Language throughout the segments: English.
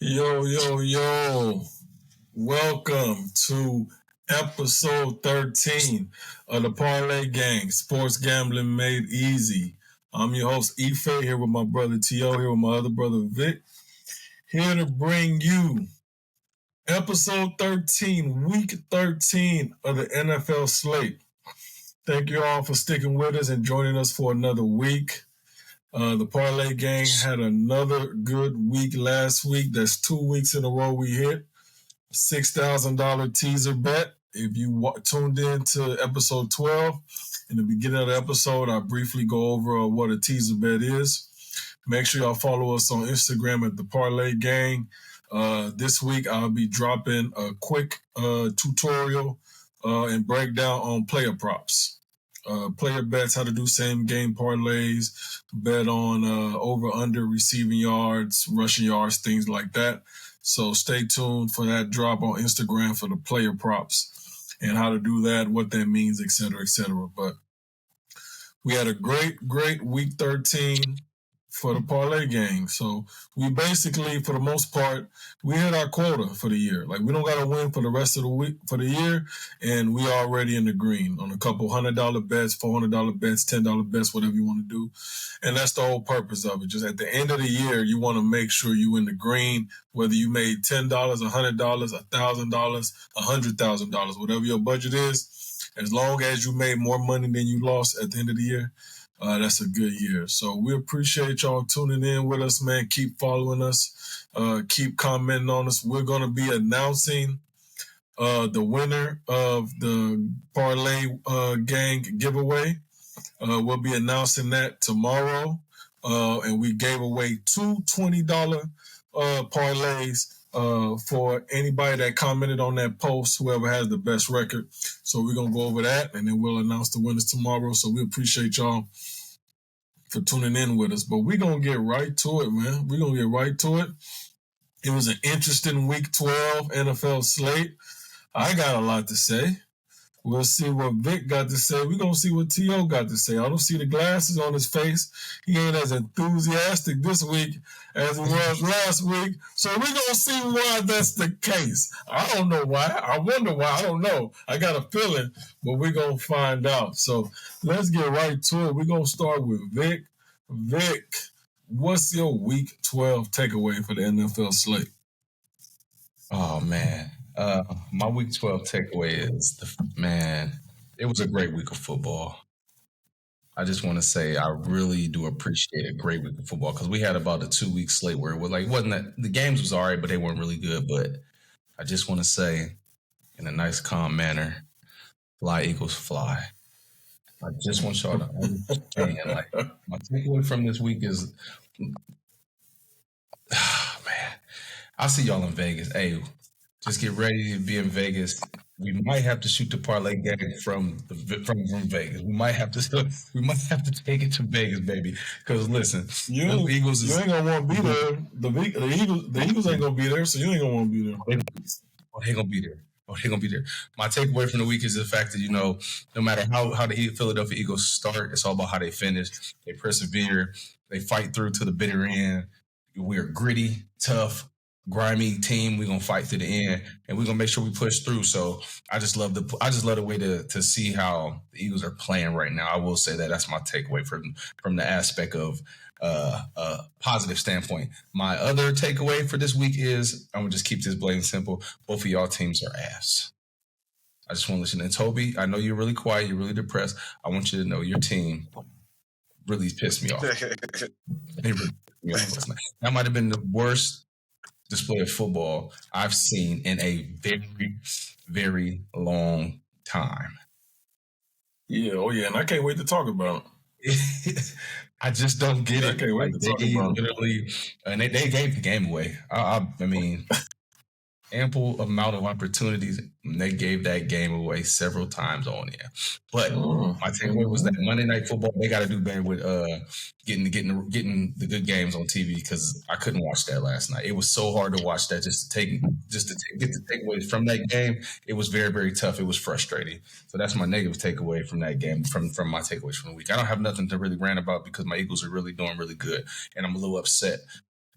Yo, yo, yo. Welcome to episode 13 of the Parlay Gang, Sports Gambling Made Easy. I'm your host, Ife, here with my brother T.O., here with my other brother Vic, here to bring you episode 13, week 13 of the NFL slate. Thank you all for sticking with us and joining us for another week. The Parlay Gang had another good week last week. That's 2 weeks in a row we hit. $6,000 teaser bet. If you tuned in to episode 12, in the beginning of the episode, I briefly go over what a teaser bet is. Make sure y'all follow us on Instagram at the Parlay Gang. This week, I'll be dropping a quick tutorial and breakdown on player props. Player bets, how to do same game parlays, bet on over under receiving yards, rushing yards, things like that. So stay tuned for that drop on Instagram for the player props and how to do that, what that means, et cetera, et cetera. But we had a great week 13 for the Parlay Gang. So we basically, for the most part, we hit our quota for the year. Like, we don't got to win for the rest of the week, for the year, and we already in the green on a couple $100 bets, $400 bets, $10 bets, whatever you want to do. And that's the whole purpose of it. Just at the end of the year, you want to make sure you in the green, whether you made $10, $100, $1,000, $100,000, whatever your budget is. As long as you made more money than you lost at the end of the year, that's a good year. So we appreciate y'all tuning in with us, man. Keep following us. Keep commenting on us. We're going to be announcing the winner of the Parlay Gang giveaway. We'll be announcing that tomorrow. And we gave away two $20 parlays for anybody that commented on that post, whoever has the best record. So we're going to go over that, and then we'll announce the winners tomorrow. So we appreciate y'all for tuning in with us. But we're going to get right to it, man. We're going to get right to it. It was an interesting week 12 NFL slate. I got a lot to say. We'll see what Vic got to say. We're going to see what T.O. got to say. I don't see the glasses on his face. He ain't as enthusiastic this week as he was last week. So we're going to see why that's the case. I don't know why. I wonder why. I don't know. I got a feeling, but we're going to find out. So let's get right to it. We're going to start with Vic. Vic, what's your week 12 takeaway for the NFL slate? Oh, man. My week 12 takeaway is, it was a great week of football. I just want to say I really do appreciate a great week of football because we had about a 2-week slate where it was wasn't that the games was all right, but they weren't really good. But I just want to say, in a nice, calm manner, fly, Eagles, fly. I just want y'all to understand, my takeaway from this week is, man, I'll see y'all in Vegas. Hey, just get ready to be in Vegas. We might have to shoot the parlay gang from Vegas. We might have to take it to Vegas, baby. Because listen, you ain't gonna want to be there. The Eagles ain't gonna be there, so you ain't gonna want to be there. They're gonna be there. They're gonna be there. My takeaway from the week is the fact that no matter how the Philadelphia Eagles start, it's all about how they finish. They persevere. They fight through to the bitter end. We're gritty, tough, grimy team. We're gonna fight to the end, and we're gonna make sure we push through. So I just love the way to see how the Eagles are playing right now. I will say that's my takeaway from the aspect of positive standpoint. My other takeaway for this week is I'm gonna just keep this blatant simple. Both of y'all teams are ass. I just want to listen. And Toby, I know you're really quiet, you're really depressed. I want you to know your team really pissed me off. They really pissed me off last night. That might have been the worst display of football I've seen in a very, very long time. Yeah, and I can't wait to talk about it. I just don't get it. I can't wait to talk about literally, and they gave the game away. I mean, ample amount of opportunities. And they gave that game away several times on there. But my takeaway was that Monday Night Football, they got to do better with getting the good games on TV because I couldn't watch that last night. It was so hard to watch that just to get the takeaways from that game. It was very, very tough. It was frustrating. So that's my negative takeaway from that game, from my takeaways from the week. I don't have nothing to really rant about because my Eagles are really doing really good, and I'm a little upset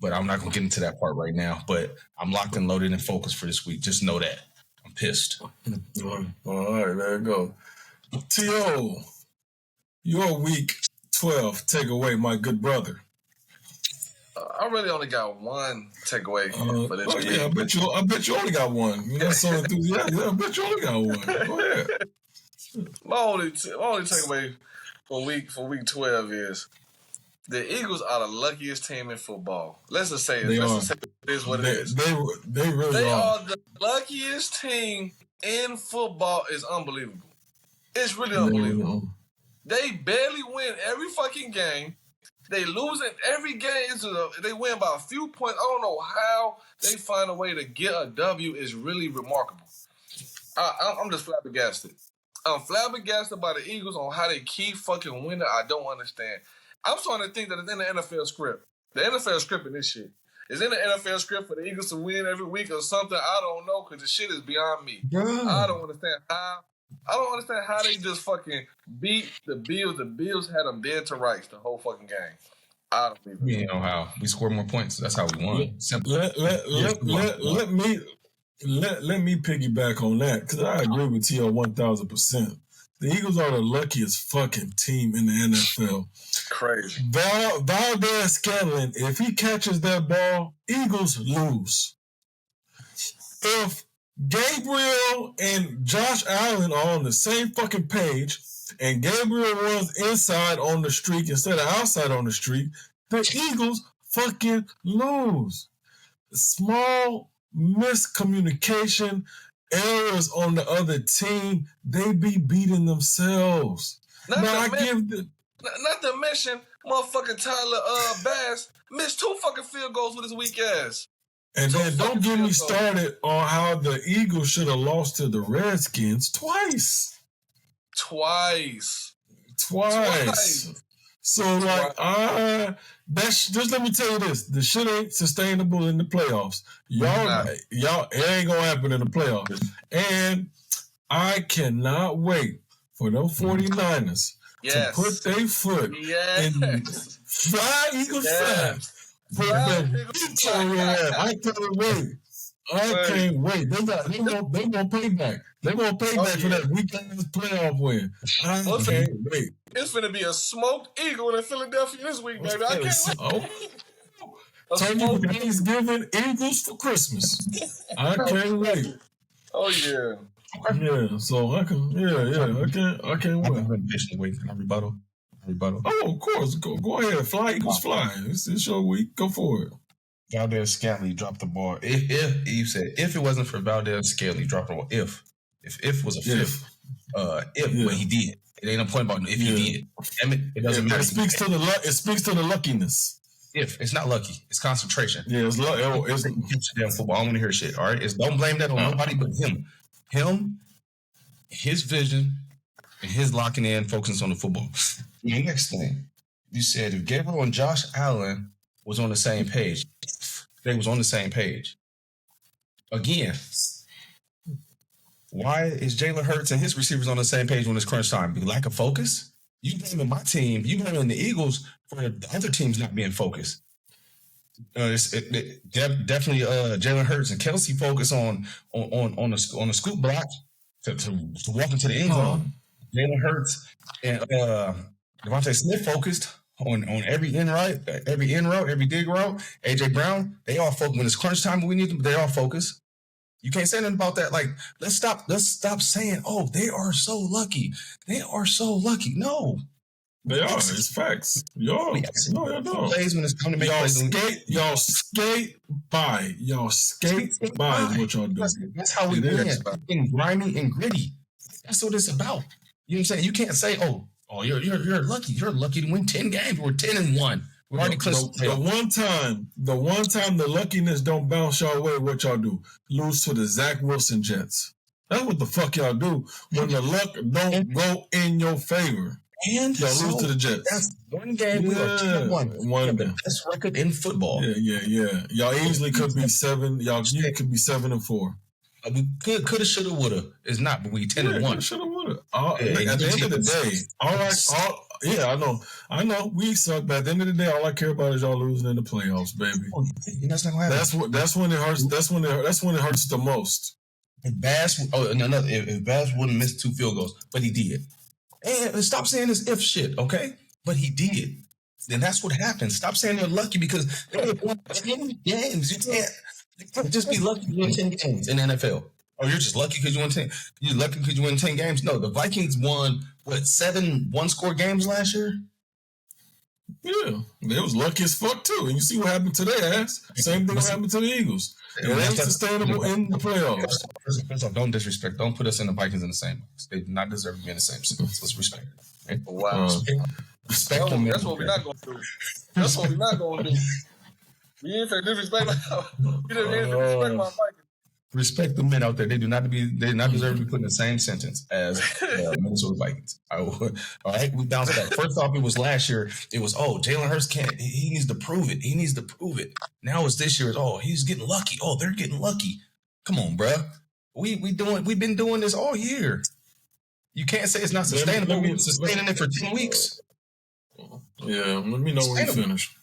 but I'm not going to get into that part right now. But I'm locked and loaded and focused for this week. Just know that. I'm pissed. All right, there you go. T.O., your week 12 takeaway, my good brother. I really only got one takeaway for this week. Yeah, I bet you only got one. You're not so enthusiastic. I bet you only got one. Go ahead. My only takeaway for week 12 is the Eagles are the luckiest team in football. Let's just say it. Let's just say it is what it is. They really are the luckiest team in football. Is unbelievable. It's really unbelievable. They barely win every fucking game. They lose in every game. They win by a few points. I don't know how they find a way to get a W. Is really remarkable. I'm just flabbergasted. I'm flabbergasted by the Eagles on how they keep fucking winning. I don't understand. I'm starting to think that it's in the NFL script. The NFL script in this shit. Is in the NFL script for the Eagles to win every week or something? I don't know, because the shit is beyond me. Bro. I don't understand how they just fucking beat the Bills. The Bills had them dead to rights the whole fucking game. I don't even know. You know how we scored more points. That's how we won. Let me piggyback on that, because I agree with T.O. 1,000%. The Eagles are the luckiest fucking team in the NFL. Crazy. Valdez-Scantling, if he catches that ball, Eagles lose. If Gabriel and Josh Allen are on the same fucking page, and Gabriel runs inside on the streak instead of outside on the streak, the Eagles fucking lose. Small miscommunication, errors on the other team, they be beating themselves. Not to mention, motherfucking Tyler Bass missed 2 fucking field goals with his weak ass. And then don't get me started on how the Eagles should have lost to the Redskins twice. So just let me tell you this: the shit ain't sustainable in the playoffs. Y'all, it ain't gonna happen in the playoffs. And I cannot wait for them 49ers to put their foot in fly Eagles fly. I can't wait. They won't pay back. They won't pay back for that weekend playoff win. I can't wait. It's going to be a smoked Eagle in Philadelphia this week, baby. I can't wait. Turn you Thanksgiving Eagles for Christmas. I can't wait. Oh yeah. Yeah. So I can. I can't wait. I'm patiently waiting. Can I rebuttal? Oh, of course. Go ahead. Fly Eagles fly. It's your week. Go for it. Valdez-Scantling dropped the ball. If you said if it wasn't for Valdez-Scantling dropped the ball, if was a fifth, but he did. It ain't no point about if he did. Damn it doesn't matter. It speaks to the luckiness. If it's not lucky, it's concentration. Yeah, it's damn football. I don't want to hear shit. All right, don't blame that on nobody but him, his vision, and his locking in, focusing on the football. The next thing you said, if Gabriel and Josh Allen was on the same page. They was on the same page. Again, why is Jalen Hurts and his receivers on the same page when it's crunch time? Lack of focus? You blaming my team. You blaming the Eagles for the other teams not being focused. Definitely Jalen Hurts and Kelsey focus on the scoop block to walk into the end zone. Jalen Hurts and Devontae Smith focused on every in route, every dig route. AJ Brown, they all focus. When it's crunch time, we need them. They all focus. You can't say nothing about that. Like, let's stop saying, "Oh, they are so lucky. They are so lucky." No, they are. It's facts. Y'all don't. Plays when it's coming to make y'all skate by. Y'all skate by is what y'all do. That's how we win. Being grimy and gritty. That's what it's about. You know what I'm saying? You can't say, "Oh, you're lucky. You're lucky to win 10 games. We're 10-1. We're already close. The one time the luckiness don't bounce y'all way, what y'all do? Lose to the Zach Wilson Jets. That's what the fuck y'all do when the luck don't go in your favor. And y'all lose to the Jets. That's one game we are 10-1. One the best record in football. Yeah. Y'all easily could be 7. Y'all could be 7-4. We could have, should have, would have. It's not, but we 10-1. Should have, would have. At the end of the day, Yeah, I know. We suck, but at the end of the day, all I care about is y'all losing in the playoffs, baby. That's not gonna happen. That's when it hurts. That's when it hurts the most. If Bass wouldn't miss 2 field goals, but he did. And stop saying this if shit, okay? But he did. Then that's what happens. Stop saying you're lucky because they won 10 games. You can't just be lucky to win 10 games in the NFL. Or you're just lucky because you won 10. You're lucky because you win 10 games. No, the Vikings won 7 one-score games last year? Yeah, they was lucky as fuck too. And you see what happened to their ass. Same thing happened to the Eagles. It ain't sustainable in the playoffs. First off, don't disrespect. Don't put us and the Vikings in the same box. They do not deserve to be in the same sentence. Let's respect it. Okay? Wow. Respect them. That's what we're not going to do. That's what we're not going to do. We ain't say disrespect. We didn't disrespect my Vikings. Respect the men out there. They do not deserve to be put in the same sentence as Minnesota Vikings. All right, we bounced back. First off, it was last year. It was Jalen Hurts can't. He needs to prove it. He needs to prove it. Now it's this year. It's he's getting lucky. They're getting lucky. Come on, bro. We've been doing this all year. You can't say it's not sustainable. We've been sustaining it for 10 weeks. Yeah, let me know when you finish.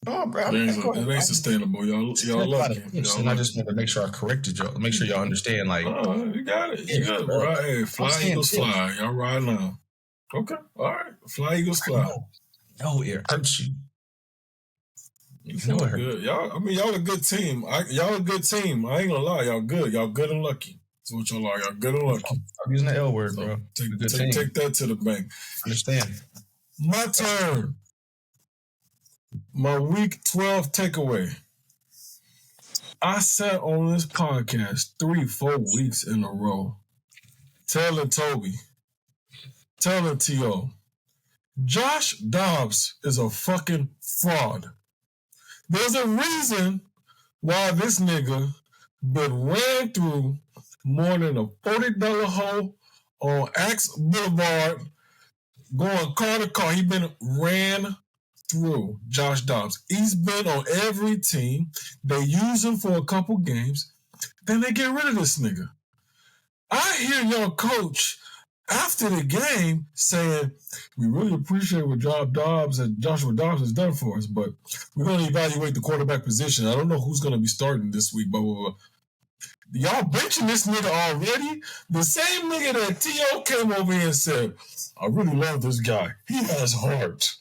Oh, bro, it ain't sustainable. Y'all lucky. And I just want to make sure I corrected y'all. Make sure y'all understand. Like, you got it. You got it. Right. Hey, fly Eagles fly. Y'all right now. Okay. All right. Fly Eagles fly. No, it hurts you. You know it good. Y'all a good team. Y'all a good team. I ain't gonna lie. Y'all good. Y'all good and lucky. That's what y'all are. Y'all good and lucky. I'm using the L word, bro. Take that to the bank. Understand. My turn. My week 12 takeaway. I sat on this podcast 3-4 weeks in a row telling Toby, telling T.O., Josh Dobbs is a fucking fraud. There's a reason why this nigga been ran through more than a $40 hole on Axe Boulevard going car to car. He been ran through. Josh Dobbs. He's been on every team. They use him for a couple games. Then they get rid of this nigga. I hear your coach after the game saying, we really appreciate what Joshua Dobbs has done for us, but we're going to evaluate the quarterback position. I don't know who's going to be starting this week, blah, blah, blah. Y'all benching this nigga already? The same nigga that T.O. came over here and said, I really love this guy. He has heart.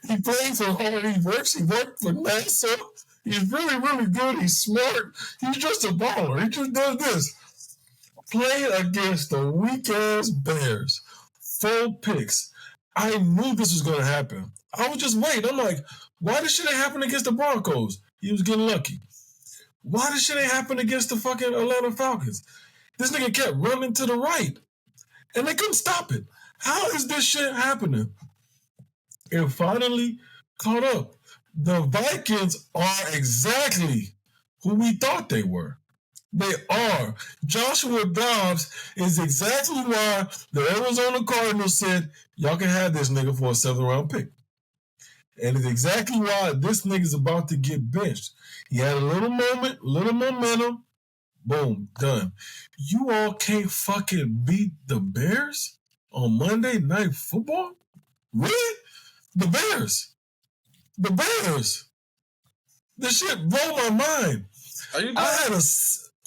He plays so hard. He worked for NASA. He's really, really good. He's smart. He's just a baller. He just does this. Playing against the weak-ass Bears. 4 picks. I knew this was going to happen. I was just waiting. I'm like, why this shit ain't happen against the Broncos? He was getting lucky. Why this shit ain't happen against the fucking Atlanta Falcons? This nigga kept running to the right. And they couldn't stop it. How is this shit happening? It finally caught up. The Vikings are exactly who we thought they were. They are. Joshua Dobbs is exactly why the Arizona Cardinals said, y'all can have this nigga for a 7th-round pick. And it's exactly why this nigga's about to get benched. He had a little moment, little momentum. Boom, done. You all can't fucking beat the Bears on Monday Night Football? Really? The Bears. This shit blew my mind. Are you done?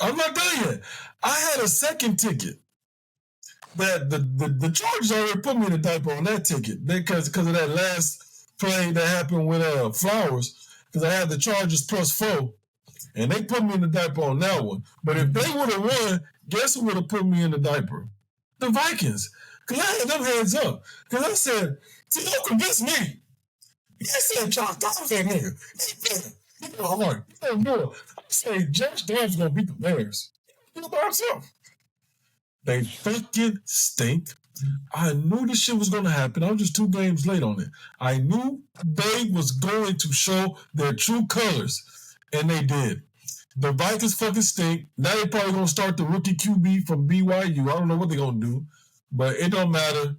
I'm not done yet. I had a second ticket. That the Chargers already put me in the diaper on that ticket because of that last play that happened with Flowers. Because I had the Chargers +4, and they put me in the diaper on that one. But if they would have won, guess who would have put me in the diaper? The Vikings. Because I had them hands up. Because I said, T.O. convinced me. He said, Josh Dobbs that nigga. He go hard. He don't do it. I say, Josh Dobbs is going to beat the Bears. He by himself. They fucking stink. I knew this shit was going to happen. I was just 2 games late on it. I knew they was going to show their true colors. And they did. The Vikings fucking stink. Now they probably going to start the rookie QB from BYU. I don't know what they're going to do. But it don't matter.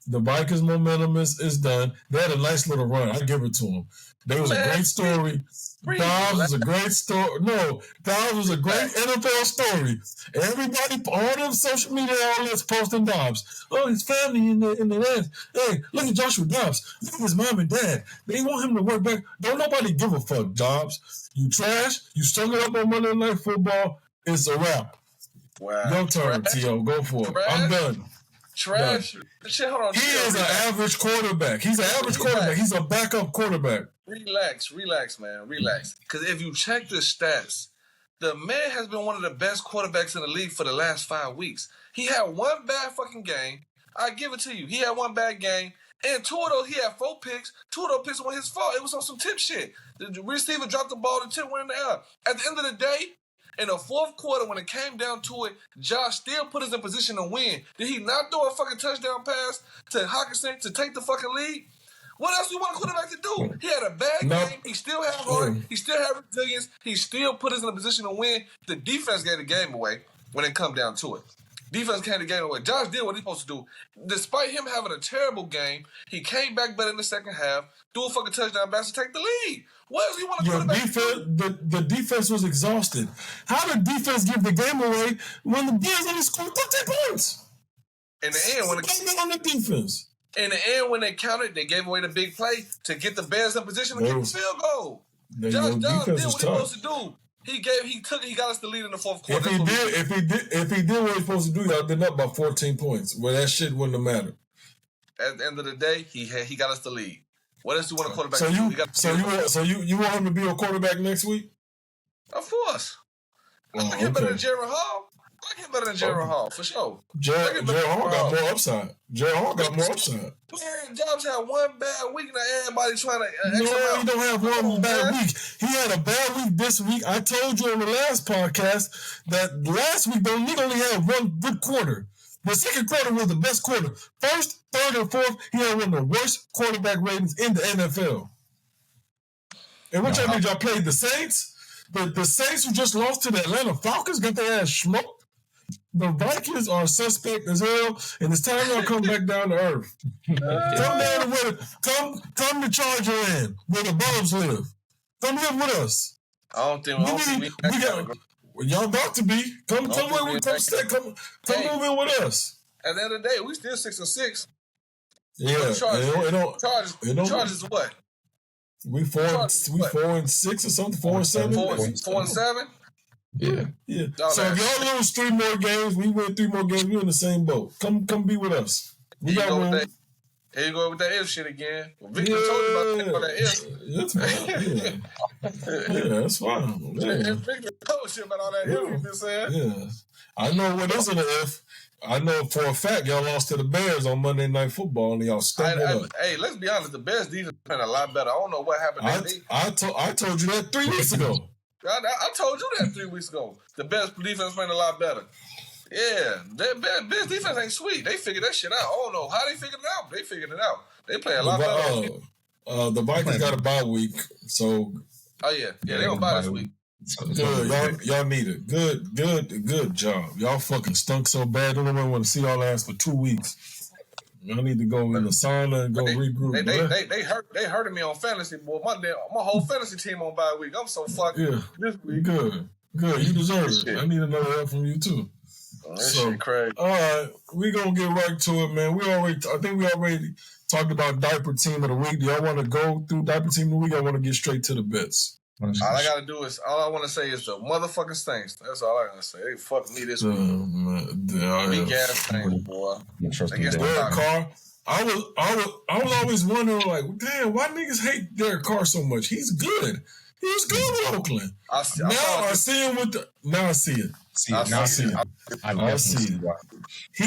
The Vikings' momentum is done. They had a nice little run. I give it to them. There was a great story. Dobbs was a great story. No, Dobbs was a great NFL story. Everybody, all them social media outlets posting Dobbs. Oh, his family in the land. Hey, look at Joshua Dobbs. Look at his mom and dad. They want him to work back. Don't nobody give a fuck, Dobbs. You trash. You strung it up on Monday Night Football. It's a wrap. Wow. Your turn, T.O. Go for it. I'm done. Trash. Shit, hold on. He is an average quarterback. He's an average quarterback. He's a backup quarterback. Relax, man. Relax. Because if you check the stats, the man has been one of the best quarterbacks in the league for the last 5 weeks. He had one bad fucking game. I give it to you. He had one bad game. And 2 of those, he had 4 picks. 2 of those picks were his fault. It was on some tip shit. The receiver dropped the ball, the tip went in the air. At the end of the day, in the fourth quarter, when it came down to it, Josh still put us in position to win. Did he not throw a fucking touchdown pass to Hawkinson to take the fucking lead? What else do you want a quarterback to do? He had a bad game. He still had heart. He still had resilience. He still put us in a position to win. The defense gave the game away when it come down to it. Defense came the game away. Josh did what he's supposed to do. Despite him having a terrible game, he came back better in the second half, threw a fucking touchdown pass to take the lead. What else do you want to the defense was exhausted. How did defense give the game away when the Bears only scored 13 points? In the end, when on the defense. In the end, when they counted, they gave away the big play to get the Bears in position to kick the field goal. Josh did what he was supposed to do. He got us the lead in the fourth quarter. If he did what he was supposed to do, y'all been up by 14 points. Well, that shit wouldn't have mattered. At the end of the day, he got us the lead. What else do you want a quarterback to do? So you want him to be a quarterback next week? Of course. I think he's better than Jared Hall. I think he's better than Jared Hall, for sure. Jared Hall got more upside. Jared Hall got more upside. Man, Jobs had one bad week, and everybody trying to... No, he don't have one bad week. He had a bad week this week. I told you on the last podcast that last week, though, he only had one good quarter. The second quarter was the best quarter. First, third, and fourth, he had one of the worst quarterback ratings in the NFL. And which I mean, y'all played the Saints. The Saints who just lost to the Atlanta Falcons got their ass smoked. The Vikings are suspect as hell, and it's time y'all come back down to earth. Come down to come to Charger Land, where the Bubs live. Come live with us. I don't think we got. Y'all about to be. Come move in with us. At the end of the day, we still 6-6. Yeah, Charges what? We 4-6 or something. 4-7. 4-7. Yeah. So if y'all lose 3 more games, we win 3 more games. We in the same boat. Come be with us. We got room. Here you go with that if shit again. Well, Victor told you about that if. That's fine. Yeah, that's fine. Yeah. Victor told shit about all that if you been saying. Yeah. I know what isn't an if. I know for a fact y'all lost to the Bears on Monday Night Football and y'all stuck it up. Hey, let's be honest. The Bears defense playing a lot better. I don't know what happened. I told you that 3 weeks ago. I told you that 3 weeks ago. The Bears defense playing a lot better. Yeah, the Bears defense ain't sweet. They figured that shit out. I don't know how they figured it out. They figured it out. They play a lot better. The Vikings got a bye week, so. Oh yeah, they don't bye this week. Good, y'all need it. Good job. Y'all fucking stunk so bad. Don't nobody want to see y'all ass for 2 weeks. Y'all need to go in the sauna and go regroup. They hurted me on fantasy, boy. My whole fantasy team on bye week. I'm so fucking this week. Good. You deserve it. I need another help from you too. Shit crazy. All right, we gonna get right to it, man. I think we already talked about diaper team of the week. Do y'all want to go through diaper team of the week? I want to get straight to the bets. All I want to say is the motherfucking Saints. That's all I gotta say. They fucked me this week. Big ass Saints, boy. Derek Carr. I was always wondering, like, damn, why niggas hate Derek Carr so much? He's good. He was good with Oakland. I see him with the. Now I see it. I see it. He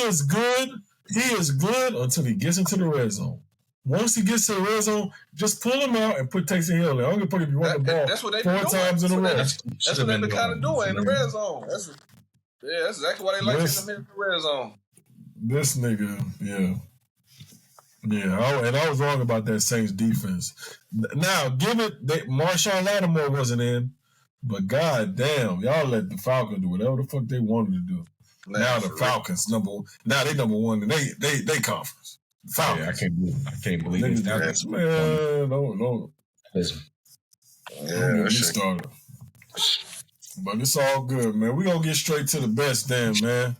is good. He is good until he gets into the red zone. Once he gets to the red zone, just pull him out and put Taysom Hill in. I don't give a fuck if you run the ball 4 times in a row. That's what they been kind of doing in the red zone. That's exactly why they like him in the red zone. This nigga, yeah. And I was wrong about that Saints defense. Now, give it that Marshawn Lattimore wasn't in, but god damn, y'all let the Falcons do whatever the fuck they wanted to do. Now the Falcons number one. Now they number one and they conference. Falcons. Yeah, I can't believe it. Man, no. Listen. Yeah, don't get me started. But it's all good, man. We're going to get straight to the best then, man.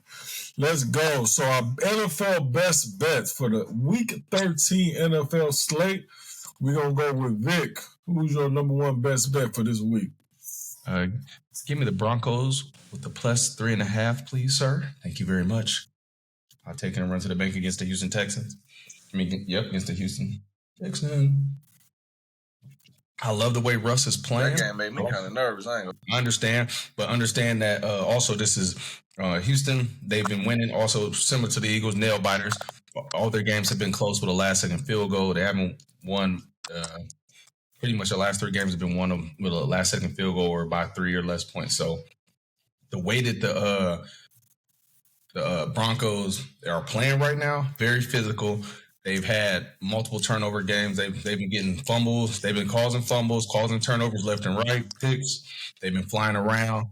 Let's go. So our NFL best bets for the Week 13 NFL slate, we're going to go with Vic. Who's your number one best bet for this week? Give me the Broncos with the plus 3.5, please, sir. Thank you very much. I'll take it and run to the bank against the Houston Texans. Against the Houston Texans. I love the way Russ is playing. That game made me kind of nervous. I understand, but understand that also this is Houston. They've been winning. Also, similar to the Eagles, nail biters. All their games have been close with a last-second field goal. They haven't won. Pretty much the last 3 games have been won with a last-second field goal or by 3 or less points. So the way that the Broncos are playing right now, very physical. They've had multiple turnover games. They've been getting fumbles. They've been causing fumbles, causing turnovers left and right, picks. They've been flying around.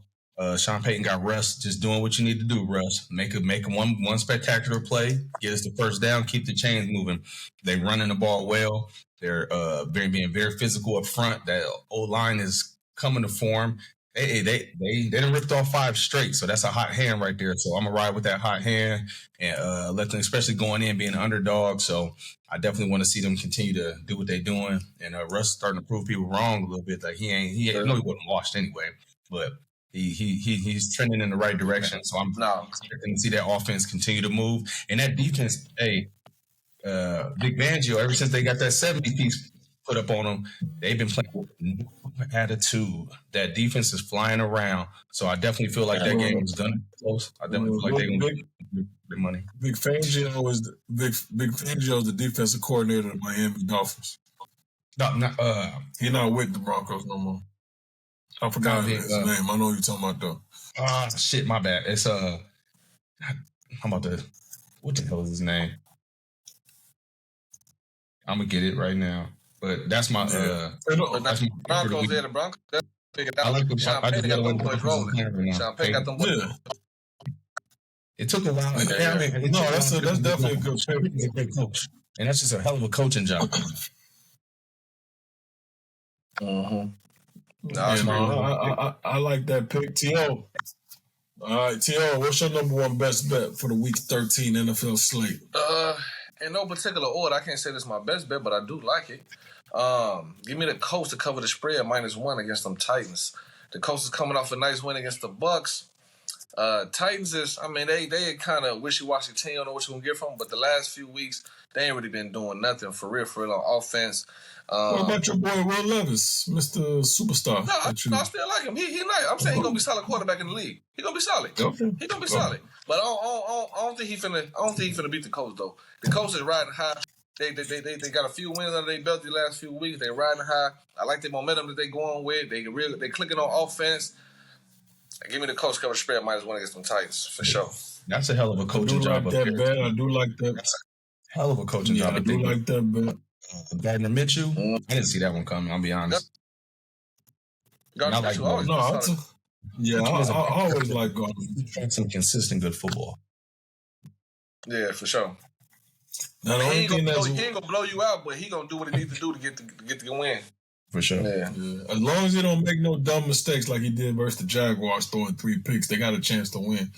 Sean Payton got Russ just doing what you need to do, Russ. Make one spectacular play, get us the first down, keep the chains moving. They're running the ball well. They're being very physical up front. That O-line is coming to form. They done ripped off 5 straight, so that's a hot hand right there. So I'm gonna ride with that hot hand and let them, especially going in being an underdog. So I definitely want to see them continue to do what they're doing. And Russ starting to prove people wrong a little bit. Like he know he wasn't washed anyway, but he's trending in the right direction. So I'm expecting to see that offense continue to move and that defense. Hey, Big Fangio, ever since they got that 70 piece put up on them, they've been playing with no attitude. That defense is flying around. So I definitely feel like that game is going to be close. I definitely feel like they're going to get their money. Big Fangio is the defensive coordinator of the Miami Dolphins. He's not with the Broncos no more. I forgot his name. I know you're talking about though. Shit, my bad. It's I'm about to. What the hell is his name? I'm gonna get it right now. But that's my that's my Broncos there. The Broncos. I like the Sean Payton got them boys rolling. Sean Payton got them boys. It took a while. That's definitely a good pick. He's a great coach, and that's just a hell of a coaching job. I like that pick. T.O. All right, T.O., what's your number one best bet for the Week 13 NFL slate? In no particular order. I can't say this is my best bet, but I do like it. Give me the Colts to cover the spread -1 against them Titans. The Colts is coming off a nice win against the Bucks. Titans is, they kind of wishy-washy team. I don't know what you're going to get from them, but the last few weeks, they ain't really been doing nothing for real on offense. What about your boy Will Levis, Mr. Superstar? No, I still like him. He nice. I'm saying he's gonna be solid quarterback in the league. He's gonna be solid. Okay. He's gonna be solid. But I don't think he finna beat the Colts though. The Colts is riding high. They got a few wins under their belt the last few weeks. They riding high. I like the momentum that they going with. They clicking on offense. Give me the Colts cover spread -1 against them Titans for sure. That's a hell of a coaching job. I do like that. That's a hell of a coaching job. I do like that bet. Gardner Mitchell, I didn't see that one coming. I'll be honest. Gardner Mitchell always I always like Gardner. Some consistent good football. Yeah, for sure. Now, he ain't gonna blow you out, but he gonna do what he needs to do to get the win. For sure. Yeah. As long as he don't make no dumb mistakes like he did versus the Jaguars, throwing 3 picks, they got a chance to win.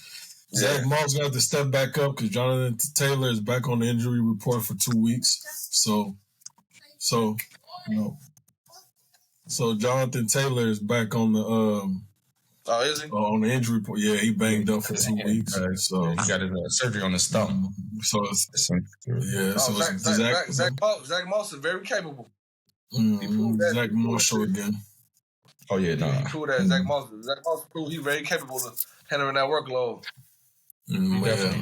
Zach Moss got to step back up because Jonathan Taylor is back on the injury report for 2 weeks. So Jonathan Taylor is back on the is he? On the injury report. Yeah, he banged up for 2 weeks. So he got his surgery on his thumb. Zach Moss is very capable. Zach Moss show again. Oh yeah, no. He proved that Zach Moss proved he's very capable of handling that workload.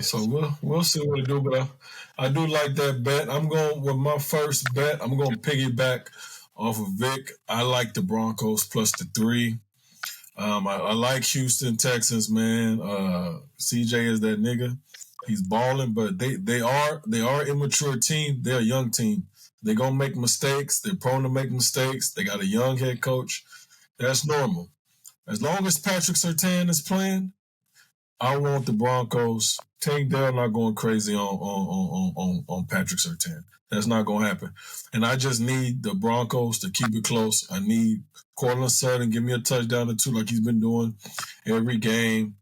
So we'll see what it do, but I do like that bet. I'm going with my first bet. I'm going to piggyback off of Vic. I like the Broncos plus the 3. I like Houston Texans, man. CJ is that nigga. He's balling, but they are immature team. They're a young team. They're gonna make mistakes. They're prone to make mistakes. They got a young head coach. That's normal. As long as Patrick Surtain is playing, I want the Broncos. Tank Dell not going crazy on Patrick Surtain. That's not going to happen. And I just need the Broncos to keep it close. I need Cortland Sutton give me a touchdown or two like he's been doing every game.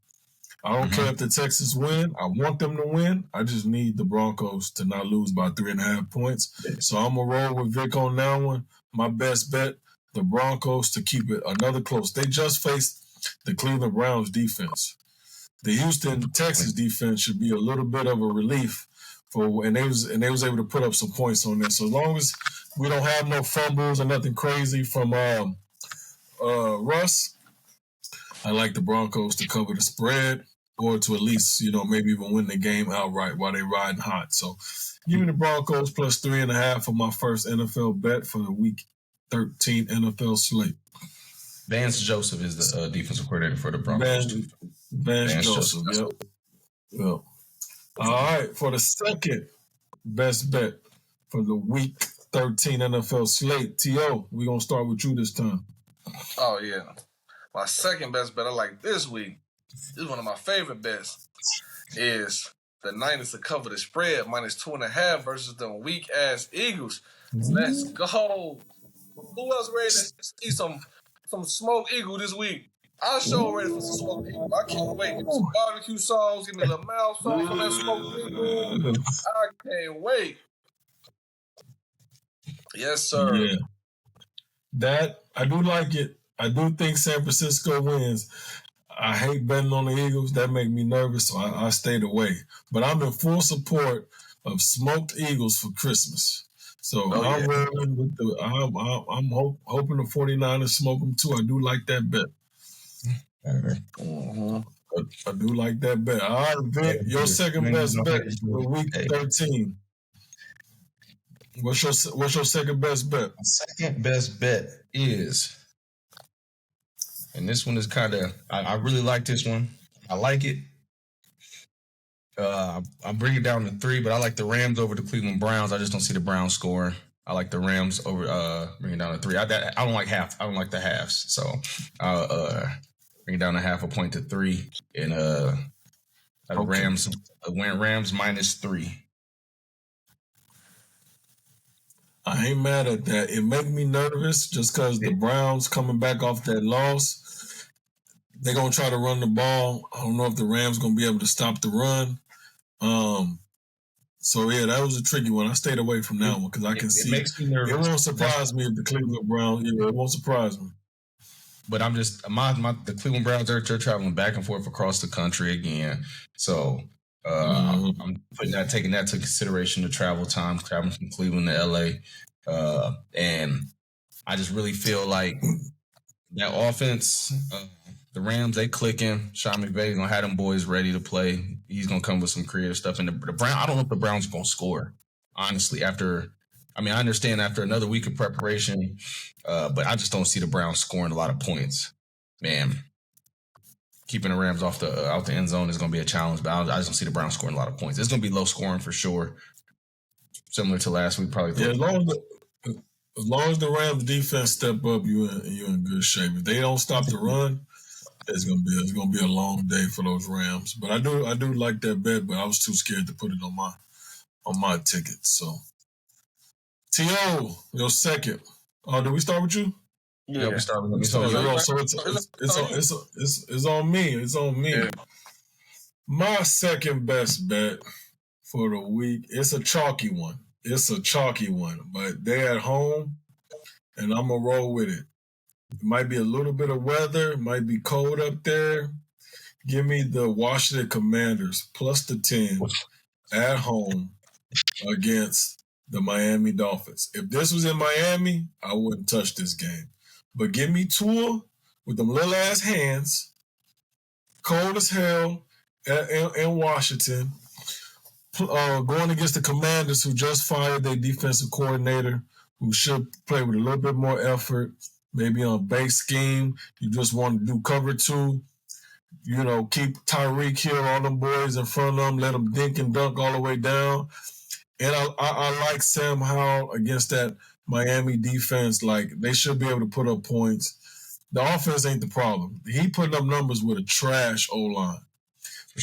I don't care if the Texans win. I want them to win. I just need the Broncos to not lose by 3.5 points. So I'm going to roll with Vic on that one. My best bet, the Broncos to keep it another close. They just faced the Cleveland Browns defense. The Houston Texas defense should be a little bit of a relief and they was able to put up some points on that. So as long as we don't have no fumbles or nothing crazy from Russ, I like the Broncos to cover the spread or to at least, maybe even win the game outright while they riding hot. So give me the Broncos plus 3.5 for my first NFL bet for the week 13 NFL slate. Vance Joseph is the defensive coordinator for the Broncos. Vance Joseph, yep. All right, for the second best bet for the week 13 NFL slate, T.O., we're going to start with you this time. Oh, yeah. My second best bet I like this week, this is one of my favorite bets, is the Niners to cover the spread -2.5 versus the weak-ass Eagles. Let's go. Who else ready to see some smoked eagle this week? I'm sure ready for some smoked eagle. I can't wait. Give me some barbecue sauce. Give me a little mouth sauce on that smoked eagle. I can't wait. Yes, sir. Yeah. That, I do like it. I do think San Francisco wins. I hate betting on the Eagles. That make me nervous, so I stayed away. But I'm in full support of smoked eagles for Christmas. So I'm rolling with I'm hoping the 49ers smoke them too. I do like that bet. I do like that bet. All right, Vic, your second best bet for week 13. What's your second best bet? My second best bet is, and this one is kind of, I really like this one. I like it. I bring it down to 3, but I like the Rams over the Cleveland Browns. I just don't see the Browns scoring. I like the Rams over bring it down to 3. I don't like half. I don't like the halves. So I'll bring it down to half a point to 3, and Rams win Rams -3. I ain't mad at that. It make me nervous just because the Browns coming back off that loss. They're going to try to run the ball. I don't know if the Rams going to be able to stop the run. So, yeah, that was a tricky one. I stayed away from that one because I can see it. Makes me nervous. It won't surprise me if the Cleveland Browns, it won't surprise me. But I'm just, the Cleveland Browns, they're traveling back and forth across the country again. So I'm taking that to consideration, the travel time, traveling from Cleveland to LA. And I just really feel like that offense, the Rams, they clicking. Sean McVay's going to have them boys ready to play. He's going to come with some creative stuff. And the Browns, I don't know if the Browns are going to score, honestly, I understand after another week of preparation, but I just don't see the Browns scoring a lot of points. Man, keeping the Rams out the end zone is going to be a challenge, but I just don't see the Browns scoring a lot of points. It's going to be low scoring for sure. Similar to last week, probably. Yeah, as long as the Rams defense step up, you're in good shape. If they don't stop the run, it's gonna be a long day for those Rams. But I do like that bet, but I was too scared to put it on my ticket. So, T.O., your second. Oh, did we start with you? Yeah, we started with me. So it's on me. It's on me. Yeah. My second best bet for the week. It's a chalky one. But they're at home, and I'm gonna roll with it. It might be a little bit of weather. It might be cold up there. Give me the Washington Commanders plus the 10 at home against the Miami Dolphins. If this was in Miami, I wouldn't touch this game. But give me Tua with them little ass hands, cold as hell in Washington, going against the Commanders who just fired their defensive coordinator, who should play with a little bit more effort. Maybe on a base scheme, you just want to do cover 2. Keep Tyreek Hill, all them boys in front of them, let them dink and dunk all the way down. And I like Sam Howell against that Miami defense. Like, they should be able to put up points. The offense ain't the problem. He putting up numbers with a trash O-line.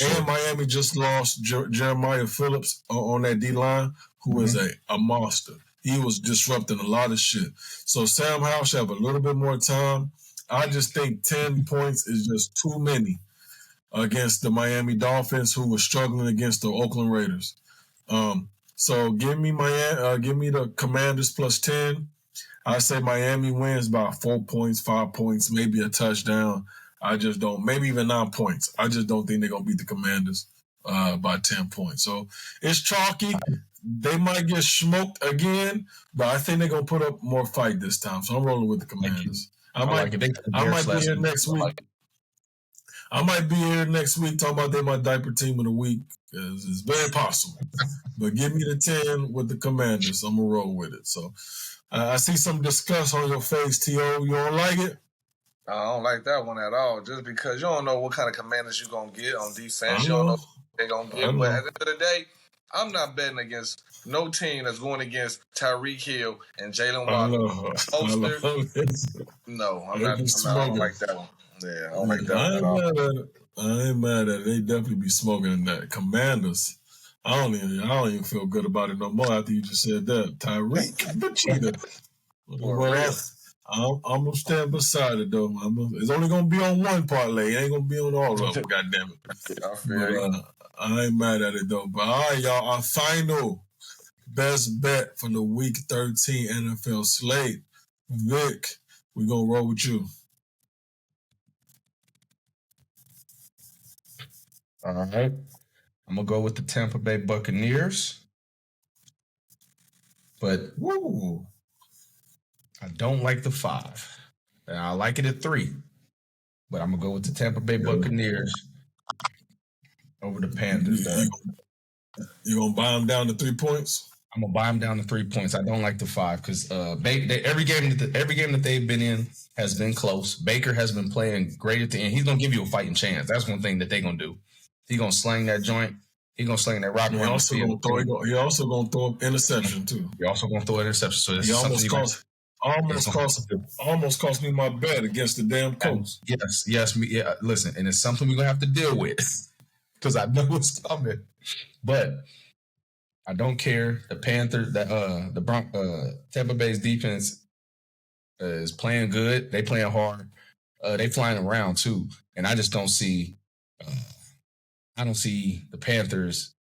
And Miami just lost Jeremiah Phillips on that D-line, who is a monster. He was disrupting a lot of shit. So Sam Howell should have a little bit more time. I just think 10 points is just too many against the Miami Dolphins, who were struggling against the Oakland Raiders. So give me the Commanders plus 10. I say Miami wins by 4 points, 5 points, maybe a touchdown. I just don't, maybe even 9 points. I just don't think they're going to beat the Commanders by 10 points. So it's chalky. They might get smoked again, but I think they're going to put up more fight this time. So I'm rolling with the Commanders. I might be here next week. I might be here next week talking about they my diaper team of the week. It's very possible. But give me the 10 with the Commanders. I'm going to roll with it. So I see some disgust on your face, T.O. You don't like it? I don't like that one at all. Just because you don't know what kind of Commanders you're going to get on defense. You don't know what they're going to get. But at the end of the day, I'm not betting against no team that's going against Tyreek Hill and Jalen Waddle. No, I don't like that one. Yeah, I don't like that one at all. I ain't mad at it. They definitely be smoking that. Commanders, I don't even feel good about it no more after you just said that. Tyreek, the cheater. I'm gonna stand beside it though. It's only gonna be on one parlay. It ain't gonna be on all of them. God damn it! I ain't mad at it though. But all right, y'all. Our final best bet for the Week 13 NFL slate. Vic, we gonna roll with you. All right. I'm going to go with the Tampa Bay Buccaneers. But I don't like the 5. And I like it at 3. But I'm going to go with the Tampa Bay Buccaneers over the Panthers. You going to buy them down to 3 points? I'm going to buy them down to 3 points. I don't like the 5 because every game that they've been in has been close. Baker has been playing great at the end. He's going to give you a fighting chance. That's one thing that they're going to do. He's going to sling that joint. He's going to sling that rock around the field. He also going to throw an interception, too. He also going to throw an interception. So he almost cost me my bet against the damn coach. Yes. Listen, and it's something we're going to have to deal with because I know it's coming. But I don't care. The Panthers, Tampa Bay's defense is playing good. They playing hard. They flying around, too. And I just don't see... I don't see the Panthers,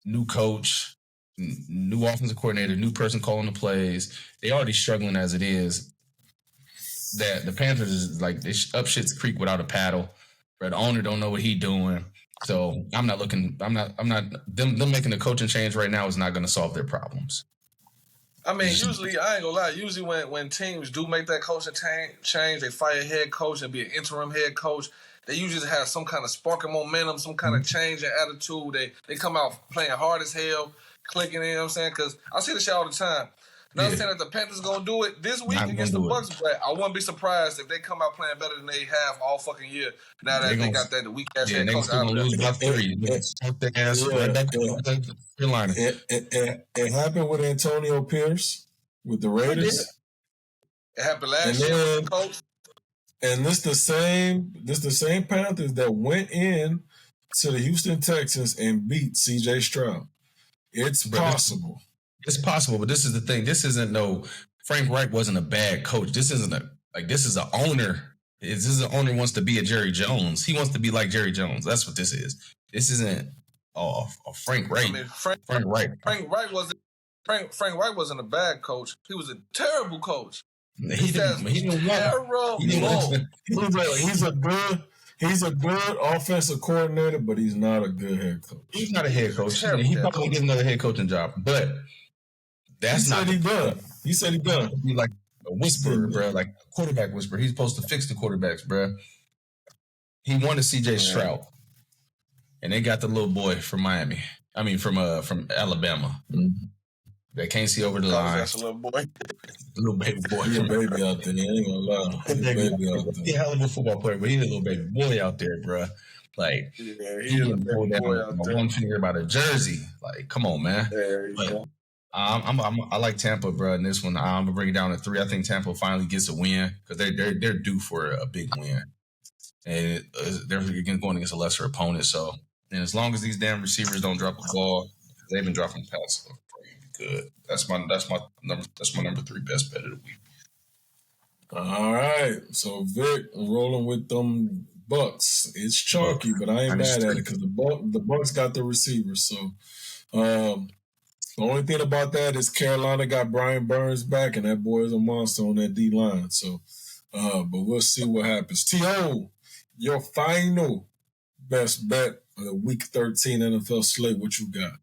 new coach, new offensive coordinator, new person calling the plays. They already struggling as it is. That the Panthers is like they up shit's creek without a paddle. But the owner don't know what he doing. So I'm not. Them making a coaching change right now is not going to solve their problems. I mean, usually I ain't gonna lie. Usually when teams do make that coaching change, they fire a head coach and be an interim head coach. They usually have some kind of spark of momentum, some kind of change in attitude. They come out playing hard as hell, clicking, you know what I'm saying? Because I see this shit all the time. Not saying that the Panthers going to do it this week against the Bucks, but I wouldn't be surprised if they come out playing better than they have all fucking year. Now that they got that weak-ass head coach out there. It happened with Antonio Pierce with the Raiders. It happened last year with the coach. And this the same Panthers that went in to the Houston Texans and beat CJ Stroud. It's possible. It's possible, but this is the thing. This isn't Frank Reich wasn't a bad coach. This isn't this is an owner. This is an owner who wants to be a Jerry Jones. He wants to be like Jerry Jones. That's what this is. This isn't a Frank Reich. I mean, Frank Reich wasn't a bad coach. He was a terrible coach. He's a good offensive coordinator, but he's not a good head coach. He's not a head coach. He probably will get another head coaching job, but he said he done. Be like a whisperer, bro, like a quarterback whisperer. He's supposed to fix the quarterbacks, bro. He wanted CJ Stroud, and they got the little boy from Miami. I mean, from Alabama. Mm-hmm. They can't see over the line. That's a little boy. Little baby boy. He's a baby out there. I ain't gonna lie. He's a baby out there. He's a hell of a football player, but he's a little baby boy out there, bro. Like, he's a baby boy out there. One finger about a jersey. Like, come on, man. There you go. I like Tampa, bro. In this one, I'm gonna bring it down to 3. I think Tampa finally gets a win because they're due for a big win. and they're going against a lesser opponent. So, and as long as these damn receivers don't drop the ball, they've been dropping passes. Good. That's my number 3 best bet of the week. All right, so Vic, rolling with them Bucks. It's chalky, but I ain't mad at it because the Bucks got the receivers. So the only thing about that is Carolina got Brian Burns back, and that boy is a monster on that D line. So, but we'll see what happens. T.O., your final best bet of the Week 13 NFL slate. What you got?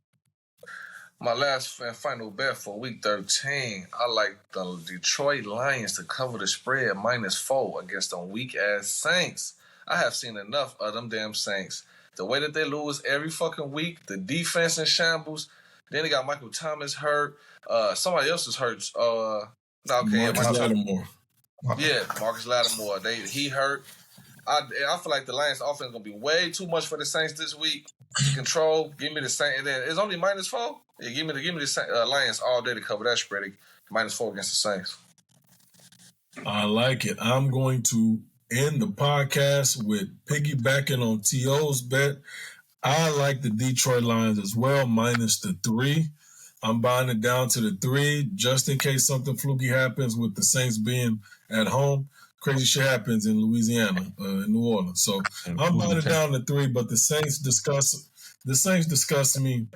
My last and final bet for Week 13, I like the Detroit Lions to cover the spread -4 against them weak-ass Saints. I have seen enough of them damn Saints. The way that they lose every fucking week, the defense in shambles. Then they got Michael Thomas hurt. Somebody else is hurt. Marcus Lattimore. Yeah, Marcus Lattimore. He hurt. I feel like the Lions offense is going to be way too much for the Saints this week to control. Give me the Saints. And then it's only -4. Yeah, give me the Lions all day to cover that spread. -4 against the Saints. I like it. I'm going to end the podcast with piggybacking on T.O.'s bet. I like the Detroit Lions as well, -3. I'm buying it down to the 3 just in case something fluky happens with the Saints being at home. Crazy shit happens in Louisiana, in New Orleans. So I'm buying it down to 3, but the Saints disgust me.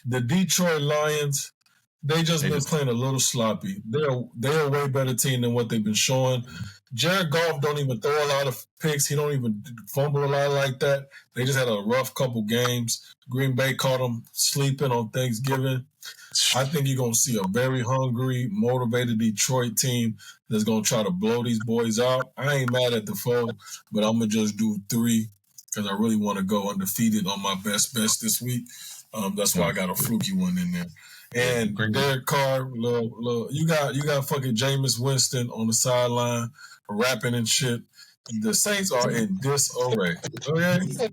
The Detroit Lions, they just been playing a little sloppy. They're a way better team than what they've been showing. Jared Goff don't even throw a lot of picks. He don't even fumble a lot like that. They just had a rough couple games. Green Bay caught them sleeping on Thanksgiving. I think you're going to see a very hungry, motivated Detroit team that's going to try to blow these boys out. I ain't mad at the foe, but I'm going to just do 3 because I really want to go undefeated on my best bets this week. That's why I got a fluky one in there. And Derek Carr, you got fucking Jameis Winston on the sideline rapping and shit. The Saints are in disarray. Okay?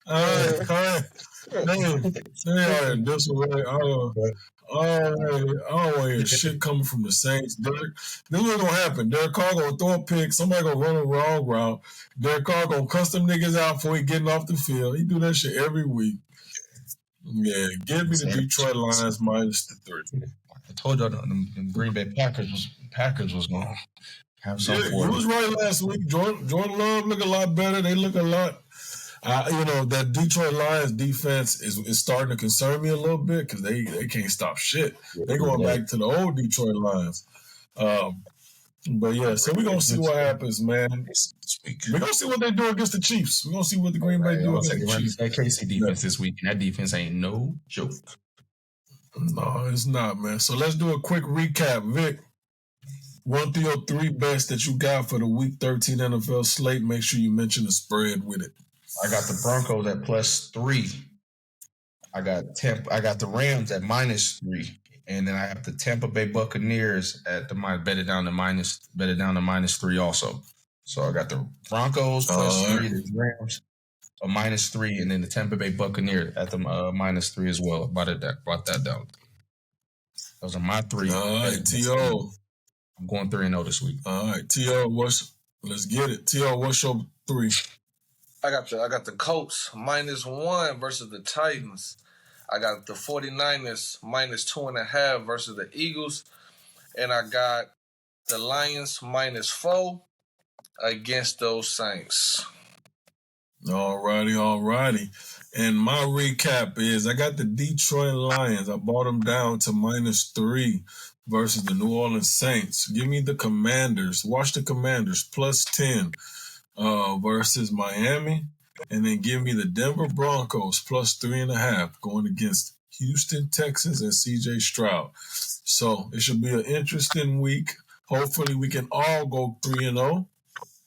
All right. They are in disarray. I don't want to hear shit coming from the Saints. This is what's going to happen. Derek Carr going to throw a pick. Somebody going to run a wrong route. Derek Carr going to cuss them niggas out before he getting off the field. He do that shit every week. Yeah, give me the Detroit Lions -3. I told y'all the Green Bay Packers was going to have some for it. You was right last week. Jordan Love look a lot better. They look a lot. That Detroit Lions defense is starting to concern me a little bit because they can't stop shit. They going back to the old Detroit Lions. But yeah, so we're going to see what happens, man. We're going to see what they do against the Chiefs. We're going to see what the Green Bay do against the Chiefs. That KC defense this week, and that defense ain't no joke. No, it's not, man. So let's do a quick recap. Vic, run through your 3 bets that you got for the Week 13 NFL slate. Make sure you mention the spread with it. I got the Broncos at +3. I got the Rams at -3. And then I have the Tampa Bay Buccaneers at bet it down to -3 also. So I got the Broncos +3, the Rams a -3, and then the Tampa Bay Buccaneers at the -3 as well. Brought that down. Those are my 3. All right, T.O. I'm going 3-0 this week. All right, T.O. Let's get it. T.O. What's your 3? I got the Colts -1 versus the Titans. I got the 49ers -2.5 versus the Eagles. And I got the Lions -4 against those Saints. All righty. And my recap is I got the Detroit Lions. I bought them down to -3 versus the New Orleans Saints. Give me the Commanders. Watch the Commanders +10 versus Miami. And then give me the Denver Broncos +3.5 going against Houston Texans and C.J. Stroud. So it should be an interesting week. Hopefully we can all go 3-0.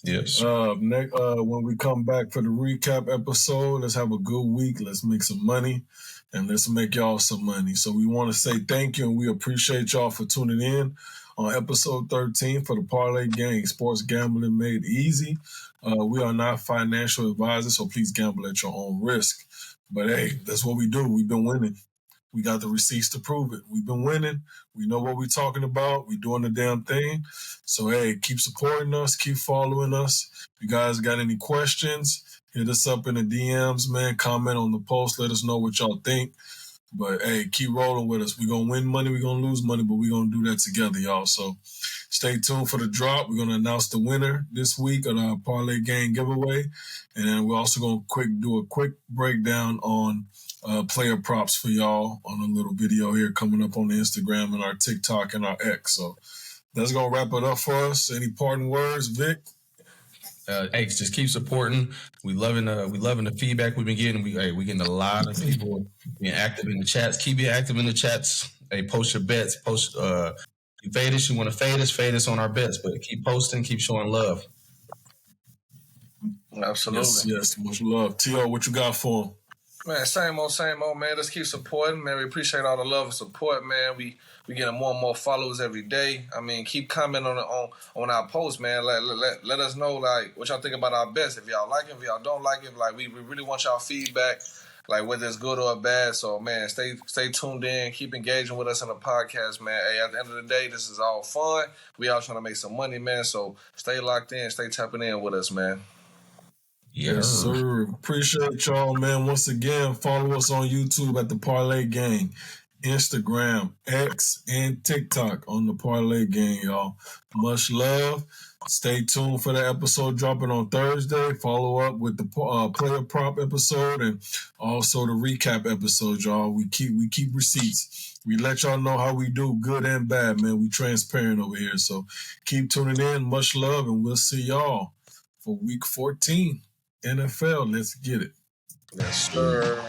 Yes. When we come back for the recap episode, let's have a good week. Let's make some money, and let's make y'all some money. So we want to say thank you, and we appreciate y'all for tuning in on episode 13 for the Parlay Gang, Sports Gambling Made Easy. We are not financial advisors, so please gamble at your own risk. But hey, that's what we do. We've been winning. We got the receipts to prove it. We've been winning. We know what we're talking about. We're doing the damn thing. So, hey, keep supporting us. Keep following us. If you guys got any questions, hit us up in the DMs, man. Comment on the post. Let us know what y'all think. But, hey, keep rolling with us. We're going to win money. We're going to lose money, but we're going to do that together, y'all. So stay tuned for the drop. We're going to announce the winner this week of our Parlay Gang giveaway. And then we're also going to do a quick breakdown on player props for y'all on a little video here coming up on the Instagram and our TikTok and our X. So that's going to wrap it up for us. Any parting words, Vic? Hey, just keep supporting. We loving the feedback we've been getting. We getting a lot of people being active in the chats. Keep being active in the chats. Hey, post your bets. Post you fade us. You want to fade us on our bets, but keep posting. Keep showing love. Absolutely. Yes. Much love. T.O., what you got for him? Man, same old, man. Let's keep supporting, man. We appreciate all the love and support, man. We getting more and more followers every day. I mean, keep commenting on our posts, man. Let us know like what y'all think about our bets. If y'all like it, if y'all don't like it, like we really want y'all feedback, like whether it's good or bad. So, man, stay tuned in. Keep engaging with us in the podcast, man. Hey, at the end of the day, this is all fun. We all trying to make some money, man. So stay locked in, stay tapping in with us, man. Yes, sir. Appreciate y'all, man. Once again, follow us on YouTube at the Parlay Gang, Instagram, X, and TikTok on the Parlay Gang, y'all. Much love. Stay tuned for the episode dropping on Thursday. Follow up with the player prop episode and also the recap episode, y'all. We keep receipts. We let y'all know how we do, good and bad, man. We transparent over here. So keep tuning in. Much love, and we'll see y'all for week 14. NFL, let's get it. Yes, sir.